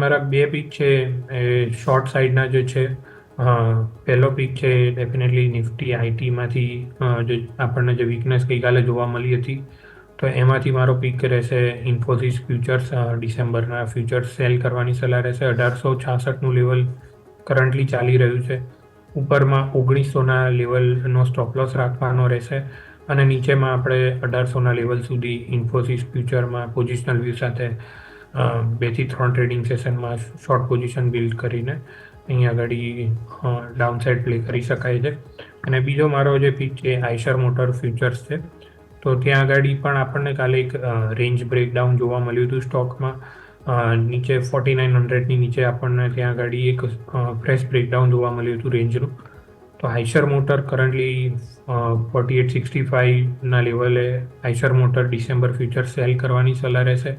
મારા બે પીક છે એ શોર્ટ સાઈડના જે છે. પહેલો પીક છે એ ડેફિનેટલી નિફ્ટી આઈટીમાંથી જે આપણને જે વીકનેસ ગઈકાલે જોવા મળી હતી, તો એમાંથી મારો પીક રહેશે ઇન્ફોસિસ ફ્યુચર્સ. ડિસેમ્બરના ફ્યુચર્સ સેલ કરવાની સલાહ રહેશે. 1866નું લેવલ કરન્ટલી ચાલી રહ્યું છે. ઉપરમાં 1900ના લેવલનો સ્ટોપ લોસ રાખવાનો રહેશે અને નીચેમાં આપણે 1800ના લેવલ સુધી ઇન્ફોસિસ ફ્યુચરમાં પોઝિશનલ વ્યૂ સાથે 2 થી 3 ટ્રેડિંગ સેશનમાં શોર્ટ પોઝિશન બિલ્ડ કરીને અહીંયા આગળ ડાઉનસાઇડ પ્લે કરી શકાય છે. અને બીજો મારો જે પીક છે આઈશર મોટર ફ્યુચર્સ છે. તો ત્યાં આગળ પણ આપણને કાલે એક રેન્જ બ્રેકડાઉન જોવા મળ્યું હતું સ્ટોકમાં. નીચે 4900ની નીચે આપણને ત્યાં આગળ એક ફ્રેશ બ્રેકડાઉન જોવા મળ્યું હતું રેન્જનું. તો આઈશર મોટર કરન્ટલી 4865ના લેવલે Eicher motor December future cell કરવાની સલાહ રહેશે.